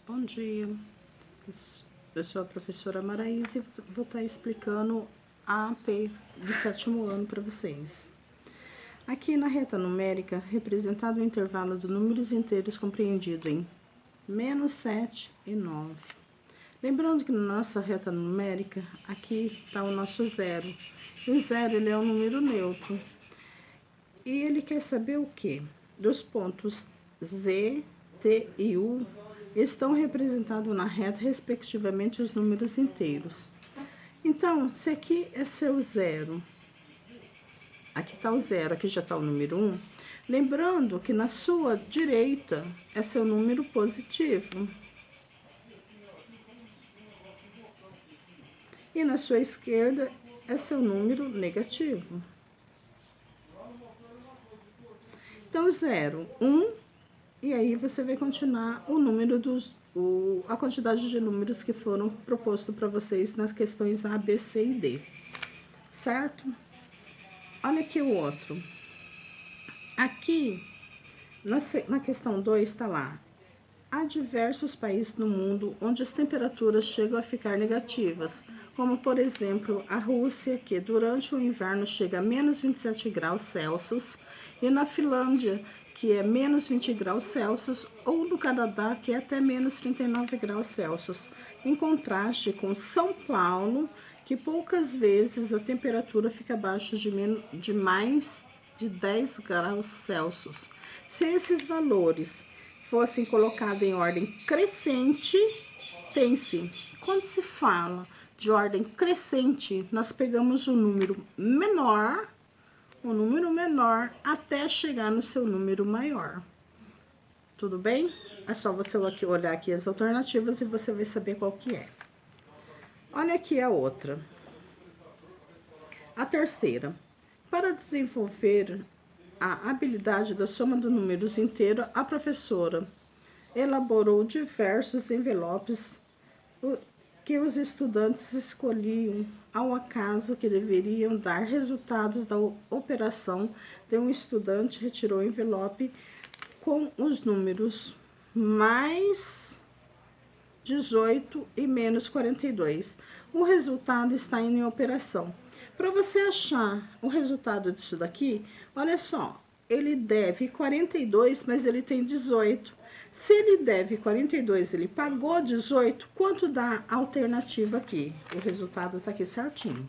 Bom dia, eu sou a professora Maraísa e vou estar explicando a AP do 7º ano para vocês. Aqui na reta numérica, representado o intervalo de números inteiros compreendido em -7 e 9. Lembrando que na nossa reta numérica, aqui está o nosso zero. E o zero ele é um número neutro. E ele quer saber o quê? Dos pontos Z, T e U estão representados na reta, respectivamente, os números inteiros. Então, se aqui é seu zero, aqui está o zero, aqui já está o número 1, lembrando que na sua direita é seu número positivo. E na sua esquerda é seu número negativo. Então, 0, 1, e aí você vai continuar o número a quantidade de números que foram propostos para vocês nas questões A, B, C e D. Certo? Olha aqui o outro. Aqui, na questão 2, está lá. Há diversos países no mundo onde as temperaturas chegam a ficar negativas, como, por exemplo, a Rússia, que durante o inverno chega a menos 27 graus Celsius, e na Finlândia, que é menos 20 graus Celsius, ou no Canadá, que é até menos 39 graus Celsius, em contraste com São Paulo, que poucas vezes a temperatura fica abaixo de mais de 10 graus Celsius. Se esses valores fossem colocados em ordem crescente, pense, quando se fala de ordem crescente, nós pegamos o número menor até chegar no seu número maior. Tudo bem? É só você olhar aqui as alternativas e você vai saber qual que é. Olha aqui a outra. A terceira. Para desenvolver a habilidade da soma de números inteiros, a professora elaborou diversos envelopes que os estudantes escolhiam ao acaso que deveriam dar resultados da operação. De um estudante retirou o envelope com os números mais 18 e menos 42. O resultado está em operação. Para você achar o resultado disso daqui, olha só, ele deve 42, mas ele tem 18. Se ele deve 42, ele pagou 18, quanto dá a alternativa aqui? O resultado tá aqui certinho,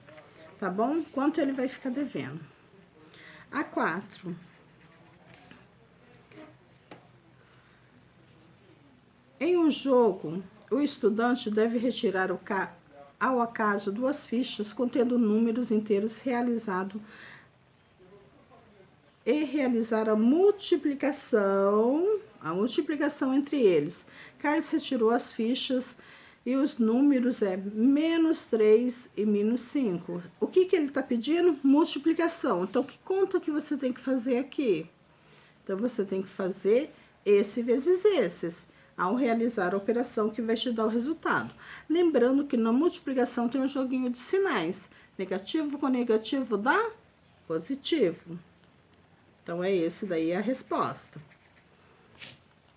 tá bom? Quanto ele vai ficar devendo? A 4. Em um jogo, o estudante deve retirar ao acaso 2 fichas contendo números inteiros e realizar a multiplicação entre eles. Carlos retirou as fichas e os números é -3 e -5. O que ele está pedindo? Multiplicação. Então, que conta que você tem que fazer aqui? Então, você tem que fazer esse vezes esses, ao realizar a operação que vai te dar o resultado. Lembrando que na multiplicação tem um joguinho de sinais. Negativo com negativo dá positivo. Então, é esse daí a resposta.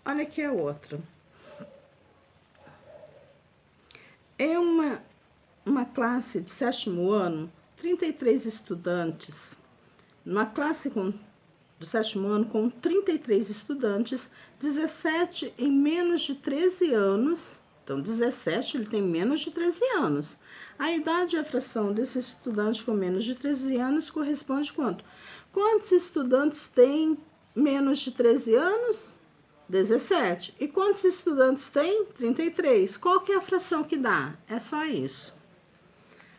Olha aqui a outra. Em uma classe de 7º ano, 33 estudantes. Numa classe do 7º ano, com 33 estudantes, 17 em menos de 13 anos. Então, 17, ele tem menos de 13 anos. A idade e a fração desse estudante com menos de 13 anos corresponde a quanto? Quantos estudantes têm menos de 13 anos? 17. E quantos estudantes têm? 33. Qual que é a fração que dá? É só isso.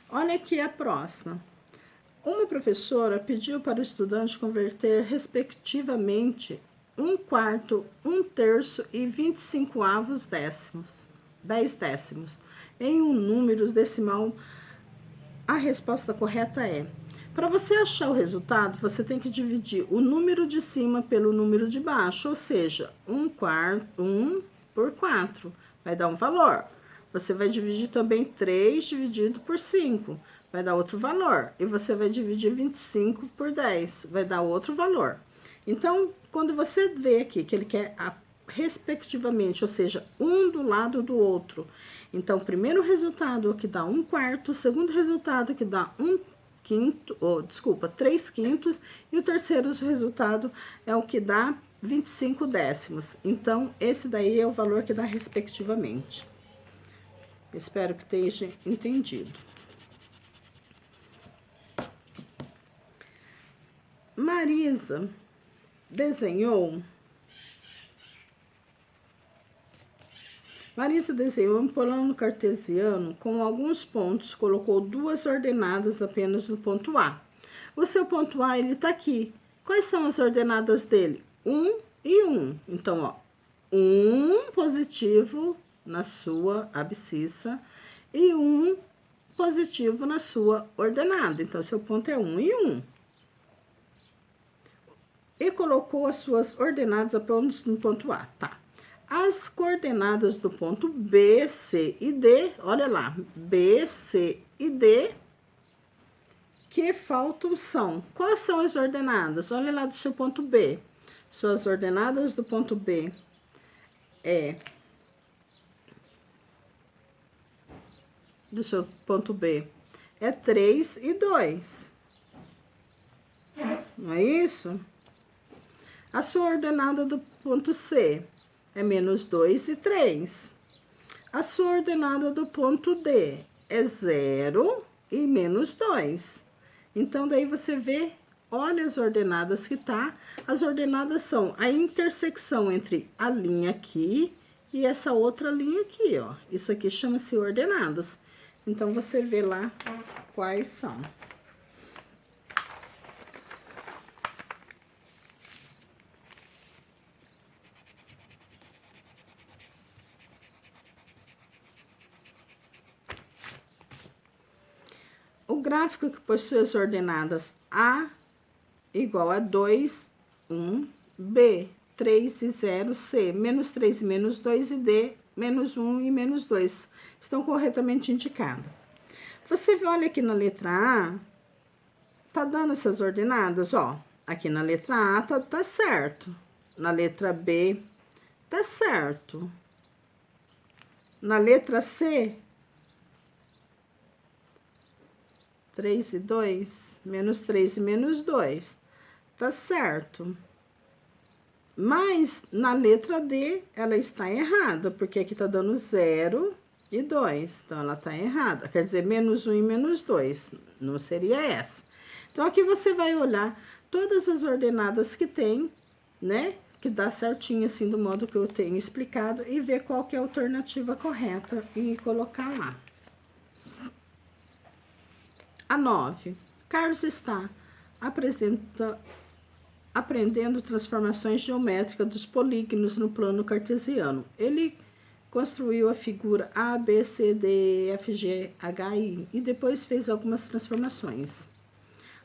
Olha aqui a próxima. Uma professora pediu para o estudante converter, respectivamente, 1/4, 1/3 e 25 décimos, 10 décimos, em um número decimal. A resposta correta é: para você achar o resultado, você tem que dividir o número de cima pelo número de baixo, ou seja, 1 por 4, vai dar um valor. Você vai dividir também 3 dividido por 5, vai dar outro valor. E você vai dividir 25 por 10, vai dar outro valor. Então, quando você vê aqui que ele quer respectivamente, ou seja, um do lado do outro. Então, o primeiro resultado que dá 1/4, o segundo resultado que dá 3/5, e o terceiro resultado é o que dá 25 décimos. Então, esse daí é o valor que dá respectivamente. Espero que tenha entendido. Marisa desenhou um plano cartesiano com alguns pontos, colocou 2 ordenadas apenas no ponto A. O seu ponto A, ele tá aqui. Quais são as ordenadas dele? 1 e 1. Então, ó, 1 positivo na sua abscissa e 1 positivo na sua ordenada. Então, seu ponto é 1 e 1. E colocou as suas ordenadas apenas no ponto A, tá? As coordenadas do ponto B, C e D, olha lá, B, C e D, que faltam são, quais são as ordenadas? Olha lá do seu ponto B. Suas ordenadas do ponto B do seu ponto B é 3 e 2. Não é isso? A sua ordenada do ponto C é -2 e 3. A sua ordenada do ponto D é 0 e -2. Então, daí você vê, olha as ordenadas que tá. As ordenadas são a intersecção entre a linha aqui e essa outra linha aqui, ó. Isso aqui chama-se ordenadas. Então, você vê lá quais são. O gráfico que possui as ordenadas A igual a 2, 1, B, 3 e 0, C, -3 e -2 e D, -1 e -2 estão corretamente indicados. Você olha aqui na letra A, tá dando essas ordenadas, ó. Aqui na letra A tá certo. Na letra B, tá certo. Na letra C, 3 e 2, -3 e -2, tá certo. Mas, na letra D, ela está errada, porque aqui tá dando 0 e 2, então ela tá errada. Quer dizer, -1 e -2, não seria essa. Então, aqui você vai olhar todas as ordenadas que tem, né? Que dá certinho, assim, do modo que eu tenho explicado, e ver qual que é a alternativa correta e colocar lá. A 9. Carlos está aprendendo transformações geométricas dos polígonos no plano cartesiano. Ele construiu a figura A, B, C, D, E, F, G, H, I e depois fez algumas transformações.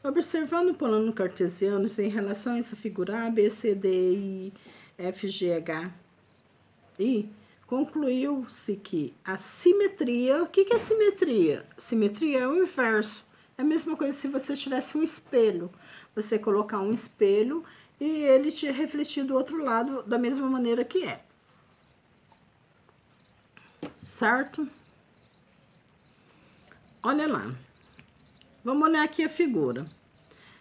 Observando o plano cartesiano em relação a essa figura A, B, C, D, E, F, G, H, I, concluiu-se que a simetria... O que é simetria? Simetria é o inverso. É a mesma coisa se você tivesse um espelho. Você colocar um espelho e ele te refletir do outro lado da mesma maneira que é. Certo? Olha lá. Vamos olhar aqui a figura.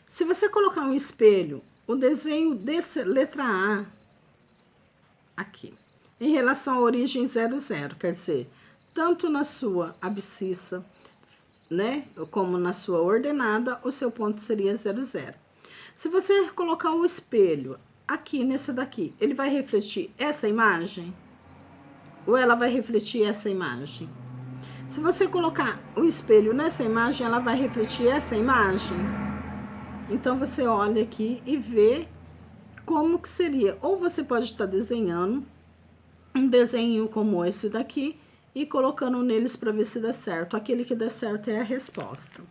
Se você colocar um espelho, o desenho dessa letra A, aqui, em relação à origem 0, 0, quer dizer, tanto na sua abscissa, né, como na sua ordenada, o seu ponto seria 0, 0. Se você colocar o espelho aqui, nessa daqui, ele vai refletir essa imagem? Ou ela vai refletir essa imagem? Se você colocar o espelho nessa imagem, ela vai refletir essa imagem? Então, você olha aqui e vê como que seria. Ou você pode estar desenhando um desenho como esse daqui e colocando neles para ver se dá certo. Aquele que dá certo é a resposta.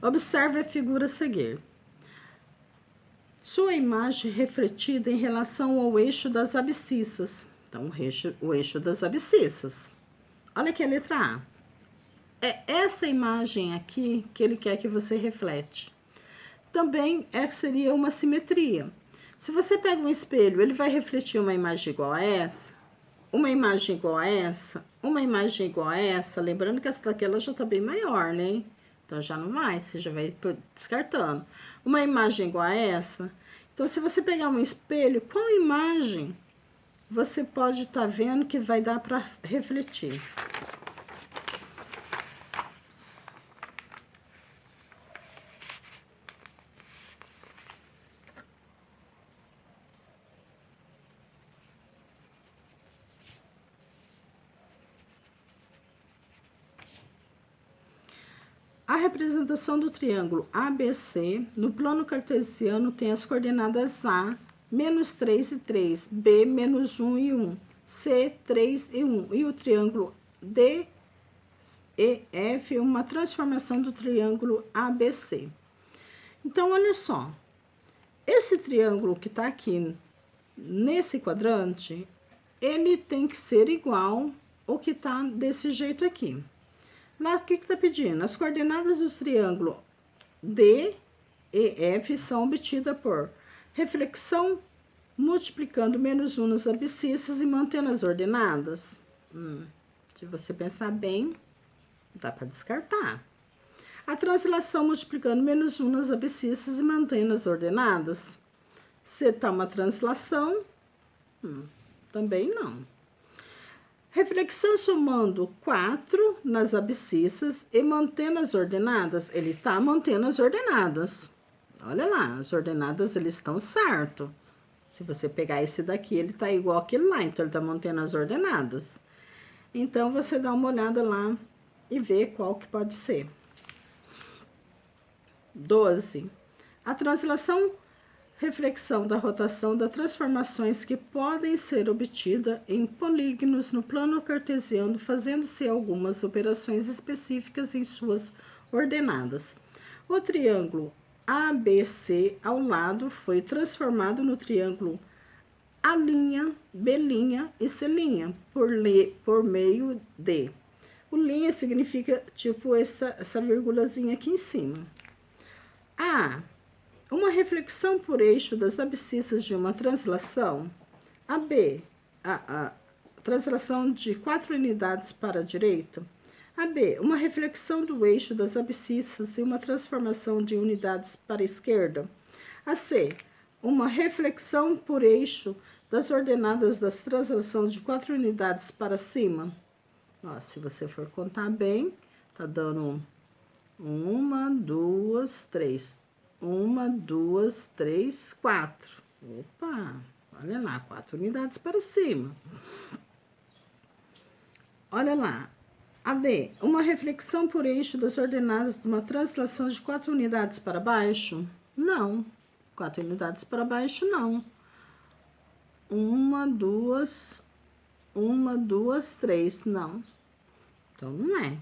Observe a figura a seguir. Sua imagem refletida em relação ao eixo das abscissas. Então, o eixo das abscissas. Olha aqui a letra A. é essa imagem aqui que ele quer que você reflete. Também seria uma simetria. Se você pega um espelho, ele vai refletir uma imagem igual a essa, uma imagem igual a essa, uma imagem igual a essa. Lembrando que essa daqui ela já tá bem maior, né? Então já não vai, você já vai descartando. Uma imagem igual a essa. Então, se você pegar um espelho, qual imagem você pode estar vendo que vai dar para refletir? A representação do triângulo ABC no plano cartesiano tem as coordenadas A, menos 3 e 3, B, menos 1 e 1, C, 3 e 1. E o triângulo DEF, uma transformação do triângulo ABC. Então, olha só. Esse triângulo que está aqui nesse quadrante, ele tem que ser igual ao que está desse jeito aqui. Lá, o que está pedindo? As coordenadas do triângulo D e F são obtidas por reflexão multiplicando menos 1 nas abscissas e mantendo as ordenadas. Se você pensar bem, dá para descartar. A translação multiplicando menos 1 nas abscissas e mantendo as ordenadas. Se está uma translação, também não. Reflexão somando 4 nas abscissas e mantendo as ordenadas. Ele está mantendo as ordenadas. Olha lá, as ordenadas eles estão certo. Se você pegar esse daqui, ele está igual aquele lá, então ele está mantendo as ordenadas. Então, você dá uma olhada lá e vê qual que pode ser. 12. A translação reflexão da rotação das transformações que podem ser obtidas em polígonos no plano cartesiano, fazendo-se algumas operações específicas em suas ordenadas. O triângulo ABC ao lado foi transformado no triângulo A', B' e C' por meio de. O linha significa tipo essa vírgulazinha aqui em cima. Uma reflexão por eixo das abscissas de uma translação. A translação de 4 unidades para a direita. Uma reflexão do eixo das abscissas e uma transformação de unidades para a esquerda. Uma reflexão por eixo das ordenadas das translações de 4 unidades para cima. Ó, se você for contar bem, tá dando 1, 2, 3. 1, 2, 3, 4. Opa, olha lá, 4 unidades para cima. Olha lá. Uma reflexão por eixo das ordenadas de uma translação de 4 unidades para baixo? Não. 4 unidades para baixo, não. 1, 2, 3, não. Então, não é.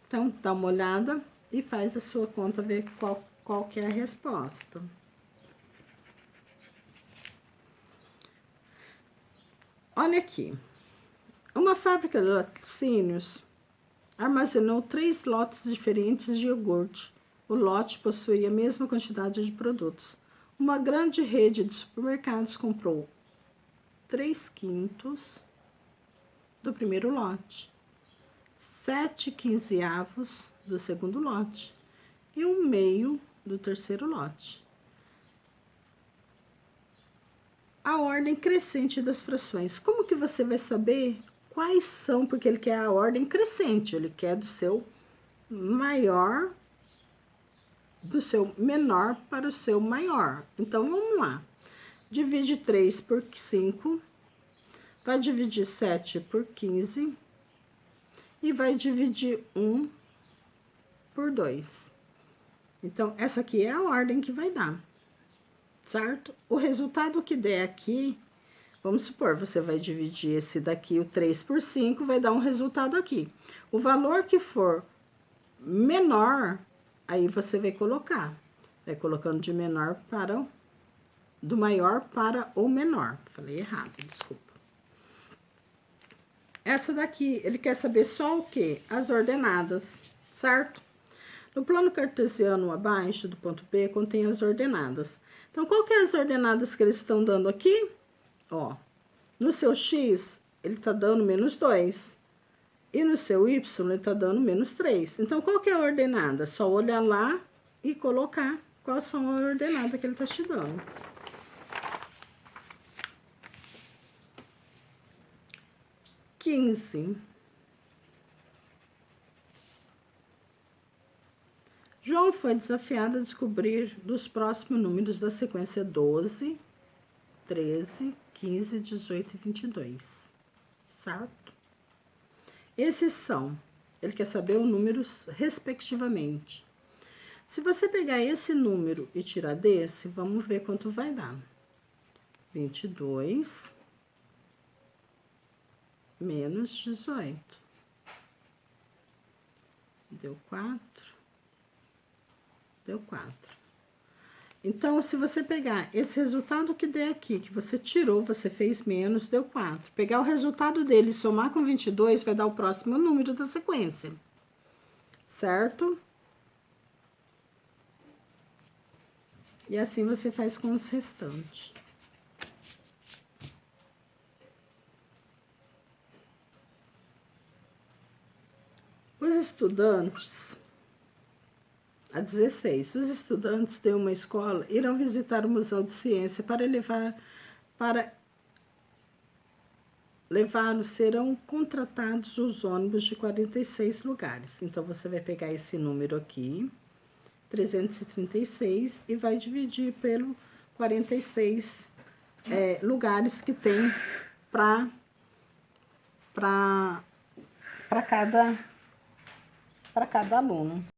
Então, dá uma olhada e faz a sua conta, ver qual que é a resposta. Olha aqui. Uma fábrica de laticínios armazenou 3 lotes diferentes de iogurte. O lote possuía a mesma quantidade de produtos. Uma grande rede de supermercados comprou 3/5 do primeiro lote, 7/15 do segundo lote e 1/2 do terceiro lote. A ordem crescente das frações. Como que você vai saber quais são? Porque ele quer a ordem crescente, ele quer do seu maior, do seu menor para o seu maior. Então, vamos lá. Divide 3 por 5, vai dividir 7 por 15 e vai dividir 1 por 2. Então, essa aqui é a ordem que vai dar, certo? O resultado que der aqui, vamos supor, você vai dividir esse daqui, o 3 por 5, vai dar um resultado aqui. O valor que for menor, aí você vai colocar. Vai colocando de menor para... do maior para o menor. Falei errado, desculpa. Essa daqui, ele quer saber só o quê? As ordenadas. certo? No plano cartesiano abaixo do ponto P contém as ordenadas. Então, qual que é as ordenadas que eles estão dando aqui? Ó, no seu x, ele está dando -2. E no seu y, ele está dando -3. Então, qual que é a ordenada? Só olhar lá e colocar quais são as ordenadas que ele está te dando. João foi desafiado a descobrir dos próximos números da sequência 12, 13, 15, 18 e 22. Certo? Esses são, ele quer saber os números respectivamente. Se você pegar esse número e tirar desse, vamos ver quanto vai dar. 22 menos 18. Deu 4. Deu 4. Então, se você pegar esse resultado que der aqui, que você tirou, você fez menos, deu 4. Pegar o resultado dele e somar com 22, vai dar o próximo número da sequência. Certo? E assim você faz com os restantes. Os estudantes, a 16, os estudantes de uma escola irão visitar o Museu de Ciência serão contratados os ônibus de 46 lugares. Então, você vai pegar esse número aqui, 336, e vai dividir pelo 46 lugares que tem para cada aluno.